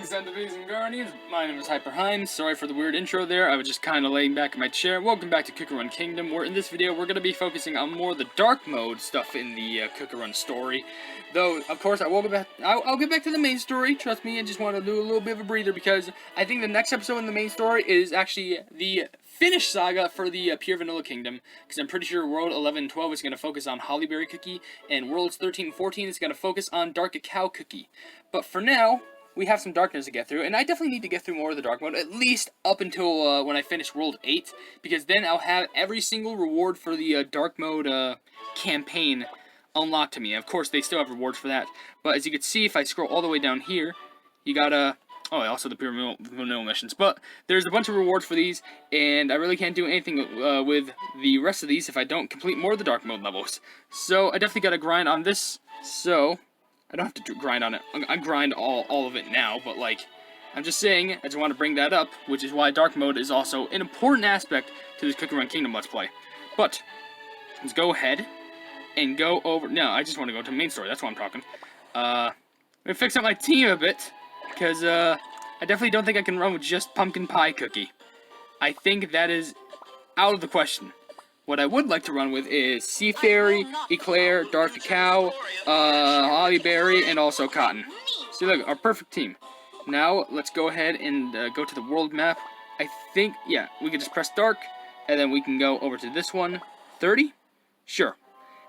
Greetings, Centipedes and Guardians. My name is HyperHimes. Sorry for the weird intro there. I was just kind of laying back in my chair. Welcome back to Cookerun Kingdom, where in this video we're going to be focusing on more of the dark mode stuff in the Cookerun story. Though, of course, I'll get back to the main story. Trust me, I just want to do a little bit of a breather because I think the next episode in the main story is actually the finished saga for the Pure Vanilla Kingdom, because I'm pretty sure World 11 and 12 is going to focus on Hollyberry Cookie, and Worlds 13 and 14 is going to focus on Dark Cacao Cookie. But for now, we have some darkness to get through, and I definitely need to get through more of the dark mode, at least up until when I finish World 8, because then I'll have every single reward for the dark mode campaign unlocked to me. Of course, they still have rewards for that, but as you can see, if I scroll all the way down here, you got also the Pure Vanilla missions, but there's a bunch of rewards for these, and I really can't do anything with the rest of these if I don't complete more of the dark mode levels. So I definitely got to grind on this, so I don't have to grind on it. I grind all of it now, but like, I'm just saying, I just want to bring that up, which is why dark mode is also an important aspect to this Cookerun Kingdom Let's Play. But let's go ahead and go over. No, I just want to go to the main story. That's what I'm talking. I'm gonna fix up my team a bit because I definitely don't think I can run with just Pumpkin Pie Cookie. I think that is out of the question. What I would like to run with is Sea Fairy, Eclair, Dark Cacao, Hollyberry, and also Cotton. See, look, our perfect team. Now, let's go ahead and go to the world map. I think, yeah, we can just press Dark, and then we can go over to this one. 30? Sure.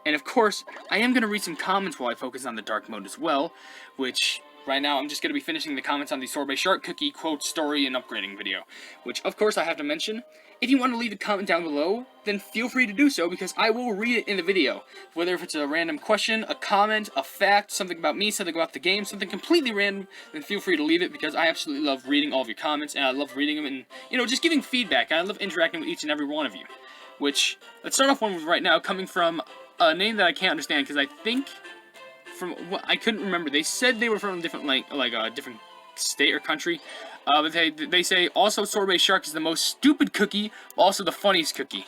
And of course, I am going to read some comments while I focus on the dark mode as well, which right now I'm just going to be finishing the comments on the Sorbet Shark Cookie quote story and upgrading video, which of course I have to mention. If you want to leave a comment down below, then feel free to do so, because I will read it in the video. Whether if it's a random question, a comment, a fact, something about me, something about the game, something completely random, then feel free to leave it, because I absolutely love reading all of your comments, and I love reading them, and, you know, just giving feedback, and I love interacting with each and every one of you. Which, let's start off one with right now, coming from a name that I can't understand, because I think, from what I couldn't remember, they said they were from a different, different state or country. But they say, also Sorbet Shark is the most stupid cookie, also the funniest cookie.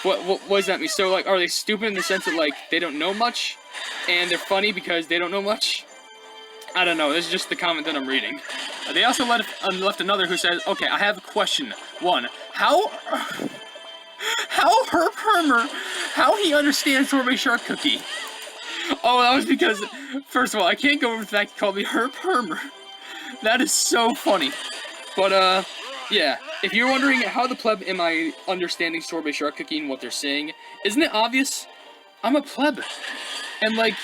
What does that mean? So, like, are they stupid in the sense that, like, they don't know much, and they're funny because they don't know much? I don't know, this is just the comment that I'm reading. They also left another who says, okay, I have a question. One, how Herb Hermer, how he understands Sorbet Shark Cookie? Oh, that was because, first of all, I can't go over the fact he called me Herb Hermer. That is so funny. But, yeah. If you're wondering how the pleb am I understanding Sorbet Shark Cookie and what they're saying, isn't it obvious? I'm a pleb. And, like,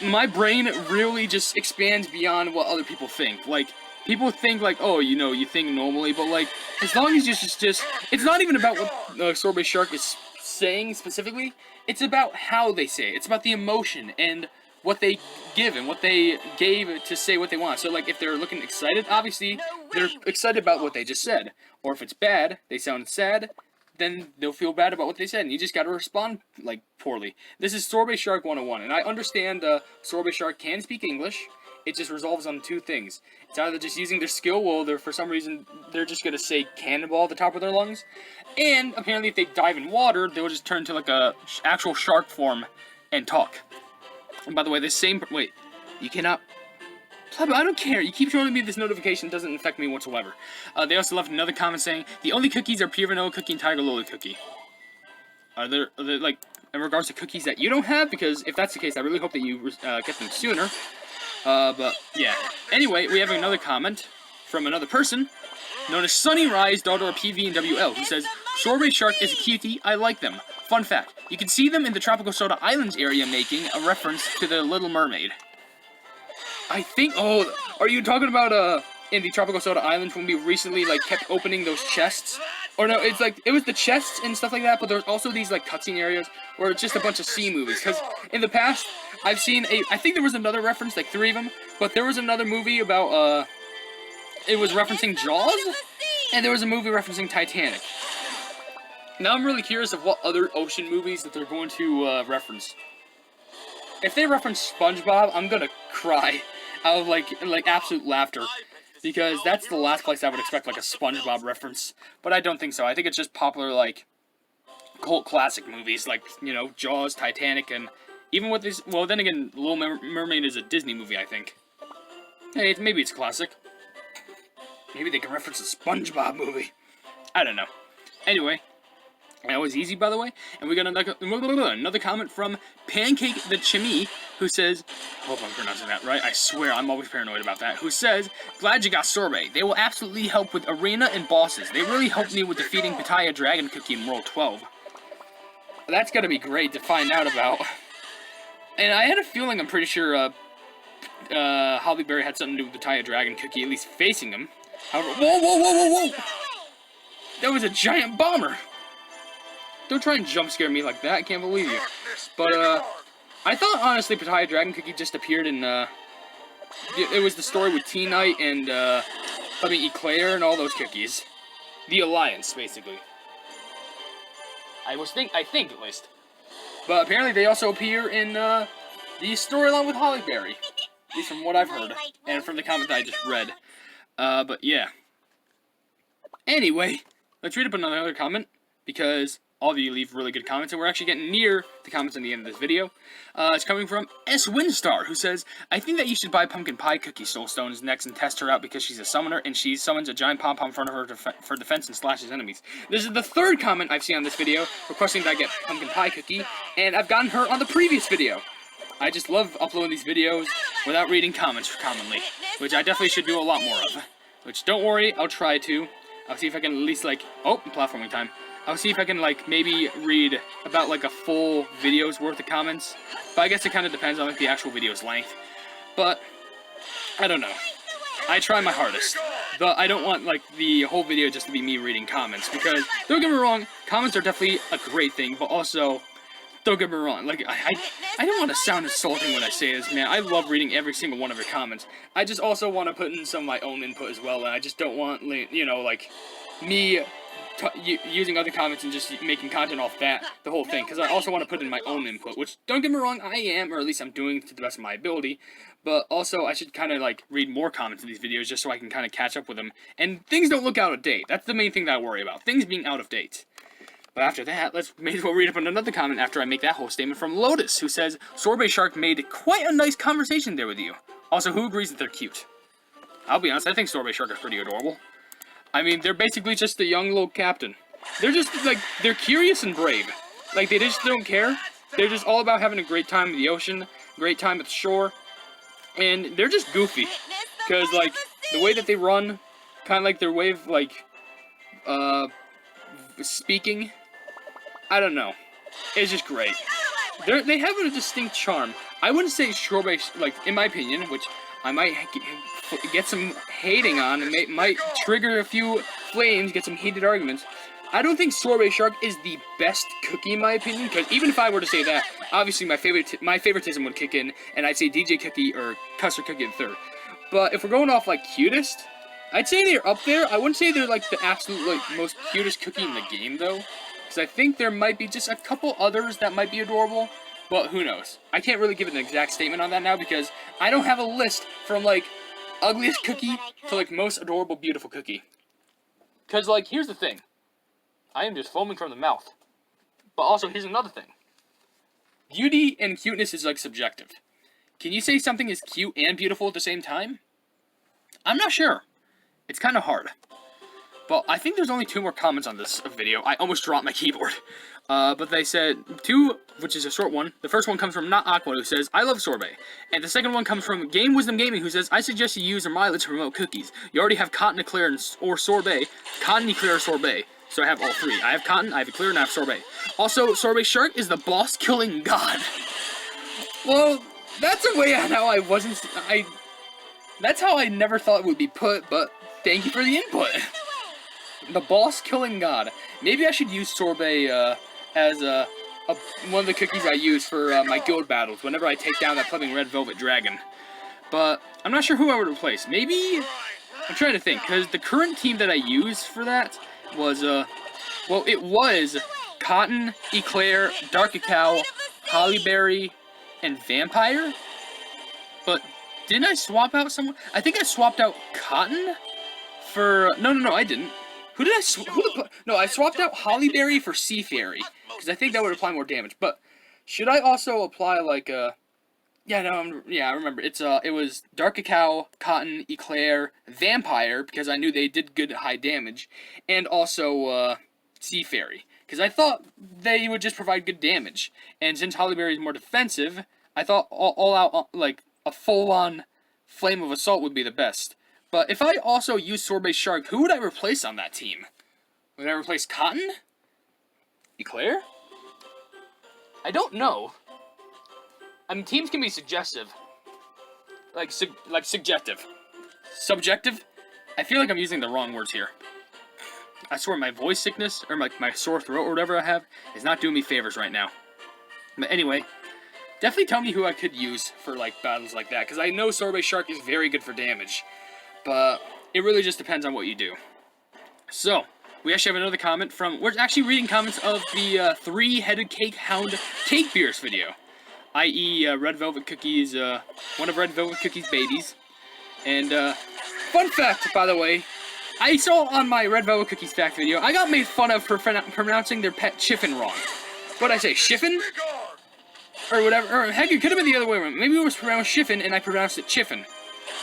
my brain really just expands beyond what other people think. Like, people think, like, oh, you know, you think normally, but, like, as long as just it's not even about what Sorbet Shark is saying specifically, it's about how they say it. It's about the emotion and what they give and what they gave to say what they want. So, like, if they're looking excited, obviously, they're excited about what they just said. Or if it's bad, they sound sad, then they'll feel bad about what they said, and you just gotta respond, like, poorly. This is Sorbet Shark 101, and I understand Sorbet Shark can speak English. It just resolves on two things. It's either just using their skill, well, for some reason, they're just gonna say cannonball at the top of their lungs, and apparently if they dive in water, they'll just turn to, like, a actual shark form and talk. And by the way, wait, you cannot, pleb, I don't care, you keep showing me this notification, doesn't affect me whatsoever. They also left another comment saying, the only cookies are Pure Vanilla Cookie and Tiger Lily Cookie. Are there, like, in regards to cookies that you don't have? Because if that's the case, I really hope that you get them sooner. But, yeah. Anyway, we have another comment from another person, known as Sunnyrise, daughter of PV and WL, who says, Sorbet Shark is a cutie, I like them. Fun fact, you can see them in the Tropical Soda Islands area, making a reference to the Little Mermaid. I think, oh, are you talking about, in the Tropical Soda Islands when we recently, like, kept opening those chests? Or no, it's like, it was the chests and stuff like that, but there's also these, like, cutscene areas where it's just a bunch of sea movies. Because in the past, I've seen I think there was another reference, like 3 of them, but there was another movie about, it was referencing Jaws, and there was a movie referencing Titanic. Now I'm really curious of what other ocean movies that they're going to, reference. If they reference SpongeBob, I'm gonna cry out of, like absolute laughter. Because that's the last place I would expect, like, a SpongeBob reference. But I don't think so. I think it's just popular, like, cult classic movies, like, you know, Jaws, Titanic, and even with this, well, then again, Little Mermaid is a Disney movie, I think. Hey, maybe it's classic. Maybe they can reference the SpongeBob movie. I don't know. Anyway, that was easy, by the way. And we got another comment from Pancake the Chimney, who says, hope I'm pronouncing that right, I swear I'm always paranoid about that, who says, glad you got Sorbet. They will absolutely help with arena and bosses. They really helped me with defeating Pitaya Dragon Cookie in World 12. That's gotta be great to find out about. And I had a feeling, I'm pretty sure, Holly Berry had something to do with Pitaya Dragon Cookie, at least facing him. However, whoa! That was a giant bomber! Don't try and jump scare me like that, I can't believe you. But, I thought, honestly, Pitaya Dragon Cookie just appeared in, it was the story with Tea Knight and, Eclair and all those cookies. The Alliance, basically. I think, at least. But apparently they also appear in, the storyline with Holly Berry. At least from what I've heard, and from the comment that I just read. But yeah. Anyway, let's read up another comment, because all of you leave really good comments, and we're actually getting near the comments in the end of this video. It's coming from S. Windstar, who says, I think that you should buy Pumpkin Pie Cookie Soulstones next and test her out because she's a summoner, and she summons a giant pom-pom in front of her for defense and slashes enemies. This is the third comment I've seen on this video, requesting that I get Pumpkin Pie Cookie, and I've gotten her on the previous video. I just love uploading these videos without reading comments commonly, which I definitely should do a lot more of. Which, don't worry, I'll try to. I'll see if I can at least, like, platforming time. I'll see if I can, like, maybe read about, like, a full video's worth of comments. But I guess it kind of depends on, like, the actual video's length. But, I don't know. I try my hardest. But I don't want, like, the whole video just to be me reading comments. Because, don't get me wrong, comments are definitely a great thing. But also, don't get me wrong, like, I don't want to sound insulting when I say this, man. I love reading every single one of your comments. I just also want to put in some of my own input as well. And I just don't want, you know, like, me using other comments and just making content off that, the whole thing, because I also want to put in my own input, which, don't get me wrong, I am, or at least I'm doing to the best of my ability, but also I should kind of, like, read more comments in these videos just so I can kind of catch up with them, and things don't look out of date. That's the main thing that I worry about, things being out of date. But after that, may as well read up on another comment after I make that whole statement from Lotus, who says, Sorbet Shark made quite a nice conversation there with you. Also, who agrees that they're cute? I'll be honest, I think Sorbet Shark is pretty adorable. I mean, they're basically just a young little captain. They're just, like, they're curious and brave. Like, they just don't care. They're just all about having a great time in the ocean, great time at the shore. And they're just goofy. Because, like, the way that they run, kind of like their way of, like, speaking, I don't know. It's just great. They have a distinct charm. I wouldn't say Sorbet, like, in my opinion, which I might get some hating on, and might trigger a few flames, get some heated arguments. I don't think Sorbet Shark is the best cookie in my opinion, because even if I were to say that, obviously my favoritism would kick in, and I'd say DJ Cookie or Custard Cookie in third. But if we're going off, like, cutest, I'd say they're up there. I wouldn't say they're, like, the absolute, like, most cutest cookie in the game, though, because I think there might be just a couple others that might be adorable. But who knows? I can't really give an exact statement on that now because I don't have a list from, like, ugliest cookie to, like, most adorable, beautiful cookie. Because, like, here's the thing. I am just foaming from the mouth. But also, here's another thing. Beauty and cuteness is, like, subjective. Can you say something is cute and beautiful at the same time? I'm not sure. It's kind of hard. But I think there's only 2 more comments on this video. I almost dropped my keyboard. But they said 2, which is a short one. The first one comes from Not Aqua, who says, I love Sorbet. And the second one comes from Game Wisdom Gaming, who says, I suggest you use your mileage to promote cookies. You already have Cotton, Eclair, or Sorbet. Cotton, Eclair, or Sorbet. So I have all 3. I have Cotton, I have Eclair, and I have Sorbet. Also, Sorbet Shark is the boss-killing god. Well, that's a way on how I wasn't... That's how I never thought it would be put, but thank you for the input. The boss-killing god. Maybe I should use Sorbet as one of the cookies I use for my guild battles whenever I take down that flipping red velvet dragon. But I'm not sure who I would replace. Maybe... I'm trying to think, because the current team that I use for that was, well, it was Cotton, Eclair, Dark Cacao, Hollyberry, and Vampire. But didn't I swap out someone? I think I swapped out Cotton for... No, I didn't. Who did I No, I swapped out Hollyberry for Sea Fairy, because I think that would apply more damage. But should I also apply, like, Yeah, no, yeah, I remember. It was Dark Cacao, Cotton, Eclair, Vampire, because I knew they did good high damage, and also, Sea Fairy, because I thought they would just provide good damage, and since Hollyberry is more defensive, I thought all out, like, a full-on Flame of Assault would be the best. But if I also use Sorbet Shark, who would I replace on that team? Would I replace Cotton? Eclair? I don't know. I mean, teams can be suggestive. Like subjective. Subjective? I feel like I'm using the wrong words here. I swear my voice sickness, or my sore throat or whatever I have, is not doing me favors right now. But anyway, definitely tell me who I could use for, like, battles like that, because I know Sorbet Shark is very good for damage. But it really just depends on what you do. So, we actually have another comment from... We're actually reading comments of the three-headed cake hound cake beers video. I.e. Red Velvet Cookies, one of Red Velvet Cookies' babies. And, fun fact, by the way, I saw on my Red Velvet Cookies fact video, I got made fun of for pronouncing their pet Chiffin wrong. What'd I say, Chiffin? Or whatever, or heck, it could have been the other way around. Maybe it was pronounced Chiffin and I pronounced it Chiffin.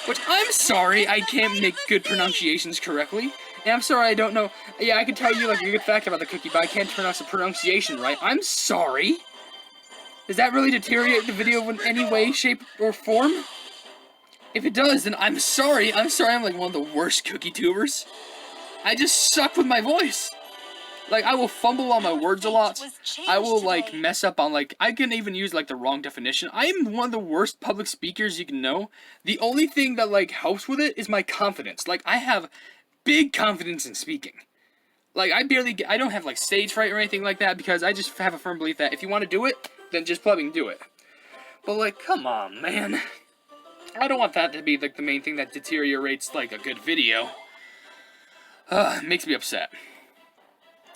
Which, I'm sorry, I can't make good pronunciations correctly. And I'm sorry, I don't know. Yeah, I can tell you, like, a good fact about the cookie, but I can't pronounce the pronunciation right. I'm sorry. Does that really deteriorate the video in any way, shape, or form? If it does, then I'm sorry. I'm sorry I'm, like, one of the worst cookie tubers. I just suck with my voice. Like, I will fumble on my words a lot. I will, like, mess up on, like, I can even use, like, the wrong definition. I am one of the worst public speakers you can know. The only thing that, like, helps with it is my confidence. Like, I have big confidence in speaking. Like, I don't have, like, stage fright or anything like that, because I just have a firm belief that if you want to do it, then just plugging do it. But, like, come on, man. I don't want that to be, like, the main thing that deteriorates, like, a good video. It makes me upset.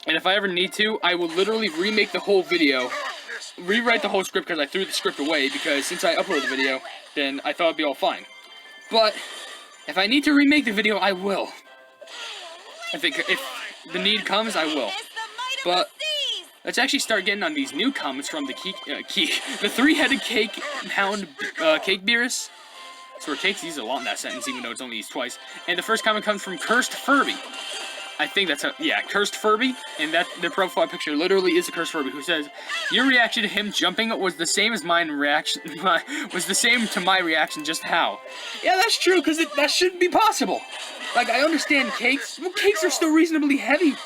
And if I ever need to, I will literally remake the whole video, rewrite the whole script because I threw the script away, because since I uploaded the video, then I thought it'd be all fine. But, if I need to remake the video, I will. I think if the need comes, I will. But, let's actually start getting on these new comments from the the three-headed cake hound cake beerus. So we're cakes used a lot in that sentence, even though it's only used twice. And the first comment comes from Cursed Furby. I think that's Cursed Furby, and that their profile picture literally is a Cursed Furby, who says, "Your reaction to him jumping was the same as mine reaction. Was the same to my reaction. Just how?" Yeah, that's true, because that shouldn't be possible. Like, I understand cakes. Well, cakes are still reasonably heavy.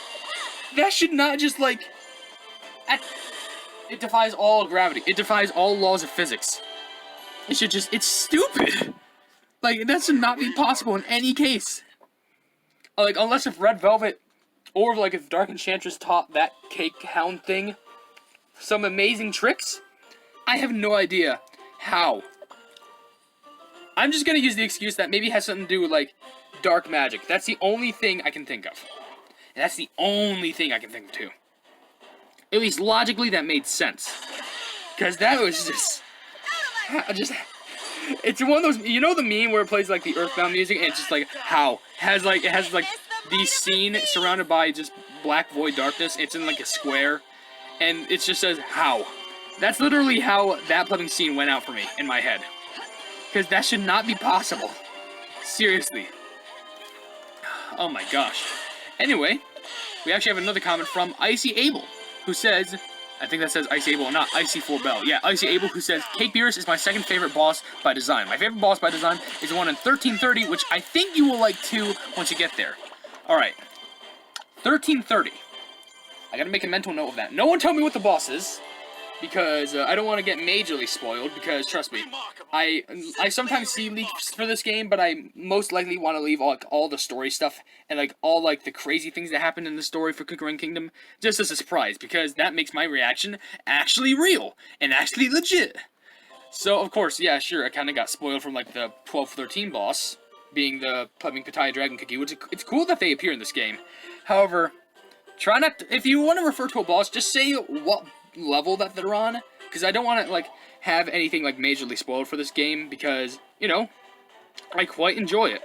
That should not just, like, it defies all gravity. It defies all laws of physics. It should just, it's stupid. Like, that should not be possible in any case. Like, unless if Red Velvet, or like if Dark Enchantress taught that cake hound thing some amazing tricks, I have no idea how. I'm just gonna use the excuse that maybe it has something to do with, like, dark magic. That's the only thing I can think of. And that's the only thing I can think of, too. At least logically, that made sense. Because that was just... It's one of those, you know the meme where it plays, like, the Earthbound music, and it's just, like, how? It has, like, the scene surrounded by just black void darkness. It's in, like, a square, and it just says, how? That's literally how that plumbing scene went out for me, in my head. Because that should not be possible. Seriously. Oh my gosh. Anyway, we actually have another comment from Icy Abel, who says... I think that says Icy Abel, not Icy 4Bell. Yeah, Icy Abel, who says, "Cake Beerus is my second favorite boss by design. My favorite boss by design is the one in 1330, which I think you will like too once you get there." Alright. 1330. I gotta make a mental note of that. No one tell me what the boss is, because I don't want to get majorly spoiled, because, trust me, I sometimes see leaks for this game, but I most likely want to leave all the story stuff, and, like, all, like, the crazy things that happen in the story for Cooker Run Kingdom, just as a surprise, because that makes my reaction actually real, and actually legit. So, of course, yeah, sure, I kind of got spoiled from, like, the 1213 boss, being the Pataya Dragon Cookie, which, it's cool that they appear in this game. However, try not to, if you want to refer to a boss, just say what level that they're on, because I don't want to, like, have anything, like, majorly spoiled for this game, because, you know, I quite enjoy it.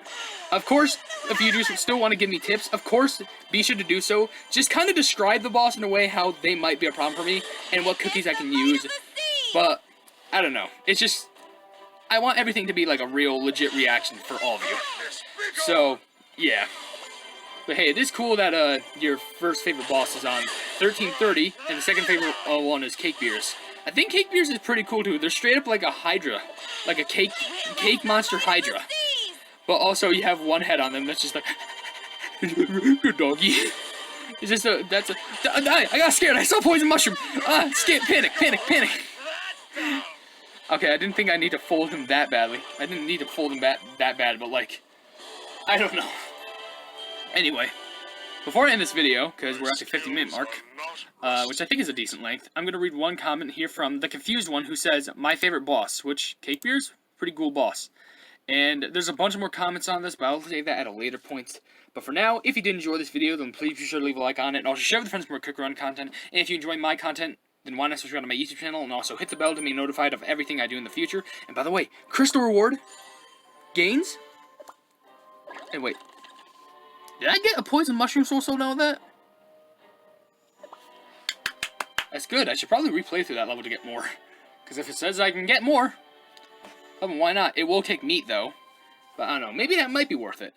Of course, if you do still want to give me tips, of course, be sure to do so. Just kind of describe the boss in a way how they might be a problem for me, and what cookies I can use, but, I don't know, it's just, I want everything to be like a real, legit reaction for all of you. So, yeah. But hey, it is cool that your first favorite boss is on 1330, and the second favorite one is Cake Beers. I think Cake Beers is pretty cool too. They're straight up like a Hydra, like a cake monster Hydra. But also you have one head on them that's just like, good doggy. It's just I got scared. I saw poison mushroom. Scared, panic. Okay, I didn't think I need to fold him that badly. I didn't need to fold him that bad, but like, I don't know. Anyway, before I end this video, because we're at the 50-minute mark, which I think is a decent length, I'm going to read one comment here from The Confused One who says, my favorite boss, which, Cake Beers, pretty cool boss. And there's a bunch more comments on this, but I'll say that at a later point. But for now, if you did enjoy this video, then please be sure to leave a like on it, and also share with friends for more Cook Run content. And if you enjoy my content, then why not subscribe to my YouTube channel, and also hit the bell to be notified of everything I do in the future. And by the way, Crystal Reward gains? Hey, wait. Did I get a poison mushroom soul stone out of that? That's good. I should probably replay through that level to get more. Because if it says I can get more, then why not? It will take meat, though. But I don't know. Maybe that might be worth it.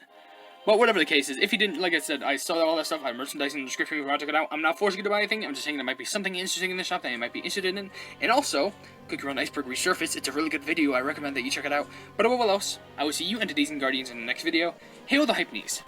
But whatever the case is, if you didn't, like I said, I saw all that stuff. I have merchandise in the description if you want to check it out. I'm not forcing you to buy anything. I'm just saying there might be something interesting in the shop that you might be interested in. And also, Cookie Run Iceberg Resurface. It's a really good video. I recommend that you check it out. But above all else, I will see you entities and guardians in the next video. Hail the Hypenese.